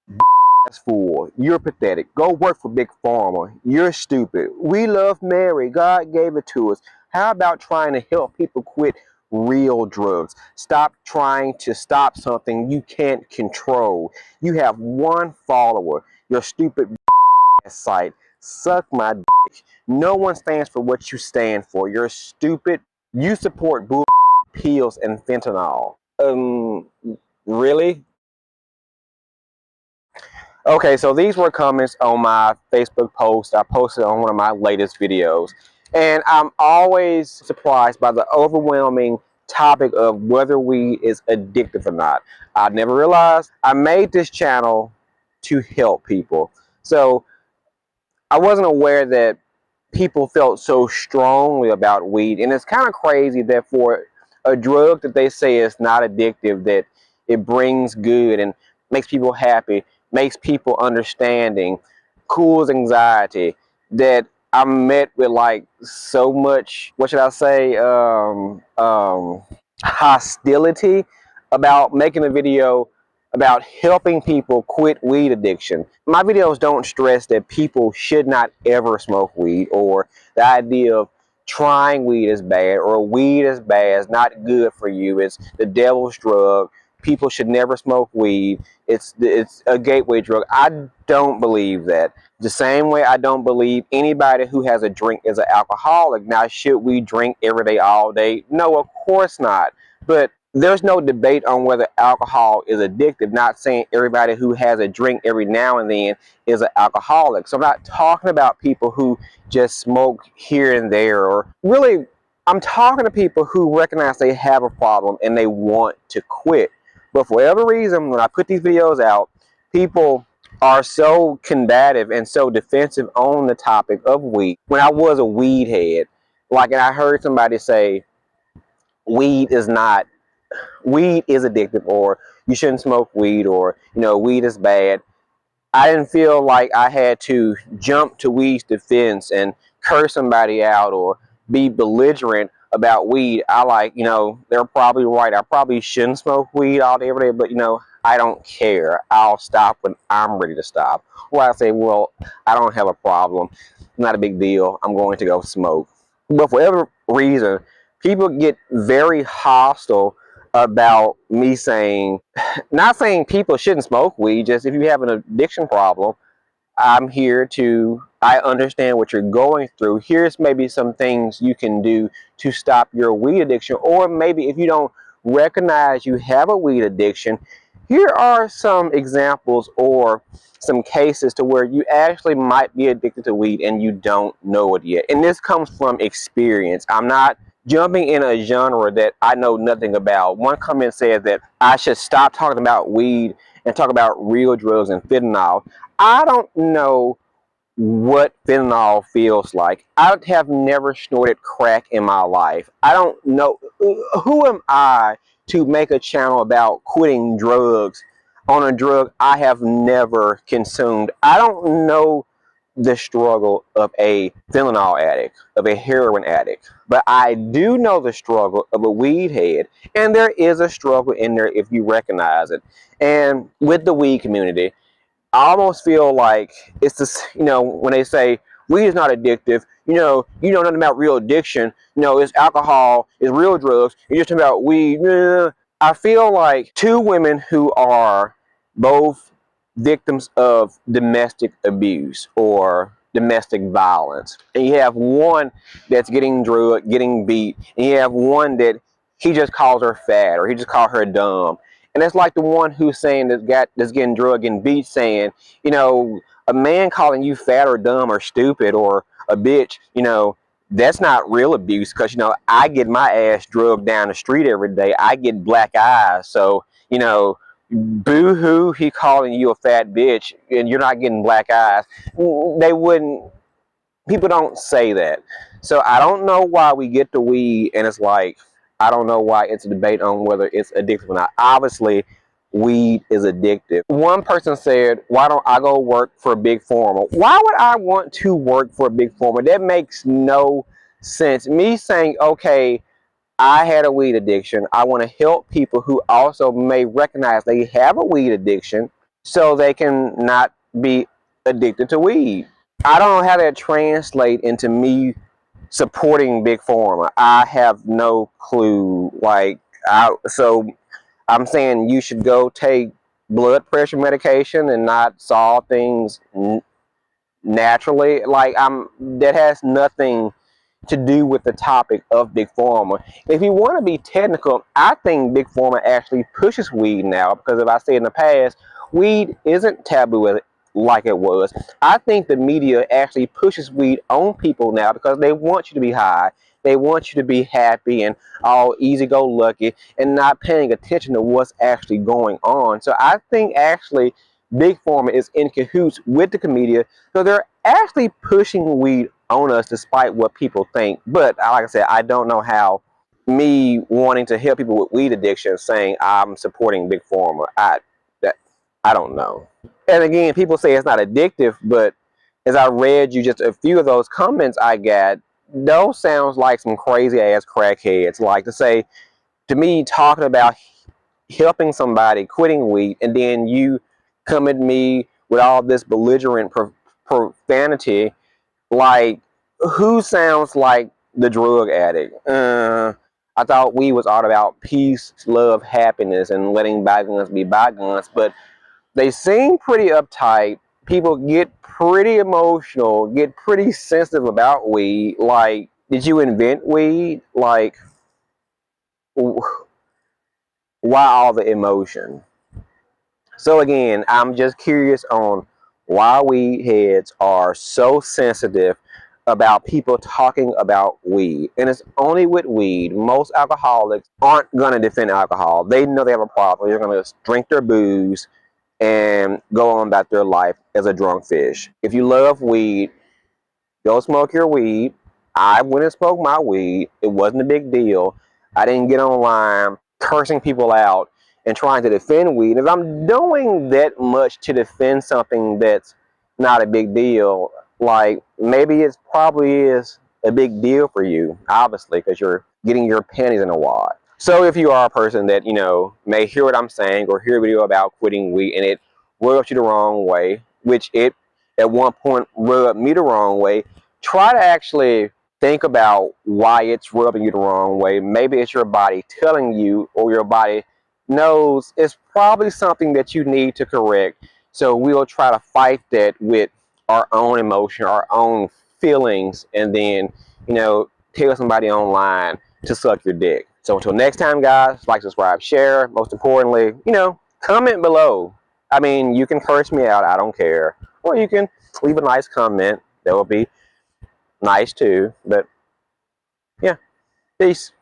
That's fool. You're pathetic. Go work for Big Pharma. You're stupid. We love Mary. God gave it to us. How about trying to help people quit real drugs? Stop trying to stop something you can't control. You have one follower. Your stupid site. Suck my dick. No one stands for what you stand for. You're stupid. You support bull pills and fentanyl. Really? Okay, so these were comments on my Facebook post I posted on one of my latest videos. And I'm always surprised by the overwhelming topic of whether weed is addictive or not. I never realized I made this channel to help people. So I wasn't aware that people felt so strongly about weed. And it's kind of crazy that for a drug that they say is not addictive, that it brings good and makes people happy, makes people understanding, cools anxiety, that I'm met with like so much, what should I say, hostility about making a video about helping people quit weed addiction. My videos don't stress that people should not ever smoke weed, or the idea of trying weed is bad, or weed is bad, it's not good for you, it's the devil's drug, people should never smoke weed, it's a gateway drug. I don't believe that. The same way I don't believe anybody who has a drink is an alcoholic. Now, should we drink every day, all day? No, of course not. But there's no debate on whether alcohol is addictive. Not saying everybody who has a drink every now and then is an alcoholic. So I'm not talking about people who just smoke here and there, or really, I'm talking to people who recognize they have a problem and they want to quit. But for whatever reason, when I put these videos out, people are so combative and so defensive on the topic of weed. When I was a weed head, like, and I heard somebody say, weed is not, weed is addictive, or you shouldn't smoke weed, or, you know, weed is bad. I didn't feel like I had to jump to weed's defense and curse somebody out or be belligerent about weed. I, like, you know, they're probably right. I probably shouldn't smoke weed all day, every day, but, you know, I don't care. I'll stop when I'm ready to stop. Or I say, well, I don't have a problem. Not a big deal. I'm going to go smoke. But for whatever reason, people get very hostile about me saying, not saying people shouldn't smoke weed, just if you have an addiction problem, I'm here to, I understand what you're going through. Here's maybe some things you can do to stop your weed addiction. Or maybe if you don't recognize you have a weed addiction, here are some examples or some cases to where you actually might be addicted to weed and you don't know it yet. And this comes from experience. I'm not jumping in a genre that I know nothing about. One comment said that I should stop talking about weed and talk about real drugs and fentanyl. I don't know what fentanyl feels like. I have never snorted crack in my life. I don't know. Who am I to make a channel about quitting drugs on a drug I have never consumed? I don't know the struggle of a fentanyl addict, of a heroin addict, but I do know the struggle of a weed head, and there is a struggle in there if you recognize it. And with the weed community, I almost feel like it's this, you know, when they say weed is not addictive, you know nothing about real addiction, you know, it's alcohol, it's real drugs, you're just talking about weed. I feel like two women who are both victims of domestic abuse or domestic violence, and you have one that's getting drugged, getting beat, and you have one that he just calls her fat or he just calls her dumb. And it's like the one who's saying that's getting drugged and beat saying, you know, a man calling you fat or dumb or stupid or a bitch, you know, that's not real abuse, because, you know, I get my ass drugged down the street every day. I get black eyes. So, you know, boo hoo, he calling you a fat bitch and you're not getting black eyes. They wouldn't, people don't say that. So I don't know why we get the weed and it's like, I don't know why it's a debate on whether it's addictive or not. Obviously, weed is addictive. One person said, why don't I go work for a big pharma? Why would I want to work for a big pharma? That makes no sense. Me saying, okay, I had a weed addiction. I want to help people who also may recognize they have a weed addiction. so they can not be addicted to weed. I don't know how that translates into me supporting big pharma. I have no clue. So I'm saying you should go take blood pressure medication and not solve things naturally. That has nothing to do with the topic of big pharma. If you want to be technical, I think big pharma actually pushes weed now, because if I say in the past, weed isn't taboo like it was. I think the media actually pushes weed on people now because they want you to be high. They want you to be happy and all easy-go-lucky and not paying attention to what's actually going on. So I think actually big pharma is in cahoots with the media, so they're actually pushing weed on us despite what people think. But like I said, I don't know how me wanting to help people with weed addiction saying I'm supporting big pharma. I don't know. And again, people say it's not addictive, but as I read you just a few of those comments I got, those sounds like some crazy ass crackheads. Like to say to me, talking about helping somebody quitting weed, and then you come at me with all this belligerent profanity. Like, who sounds like the drug addict? I thought weed was all about peace, love, happiness, and letting bygones be bygones, but they seem pretty uptight. People get pretty emotional, get pretty sensitive about weed. Like, did you invent weed? Like, why all the emotion? So again, I'm just curious on why weed heads are so sensitive about people talking about weed. And it's only with weed. Most alcoholics aren't going to defend alcohol. They know they have a problem. They're going to drink their booze and go on about their life as a drunk fish. If you love weed, go smoke your weed. I went and smoked my weed. It wasn't a big deal. I didn't get online cursing people out and trying to defend weed. If I'm doing that much to defend something that's not a big deal, like maybe it probably is a big deal for you, obviously, because you're getting your panties in a wad. So if you are a person that, may hear what I'm saying or hear a video about quitting weed and it rubs you the wrong way, which it at one point rubbed me the wrong way, try to actually think about why it's rubbing you the wrong way. Maybe it's your body telling you, or your body knows it's probably something that you need to correct. So we'll try to fight that with our own emotion, our own feelings, and then, tell somebody online to suck your dick. So until next time, guys, like, subscribe, share. Most importantly, comment below. I mean, you can curse me out. I don't care. Or you can leave a nice comment. That will be nice too. But yeah, peace.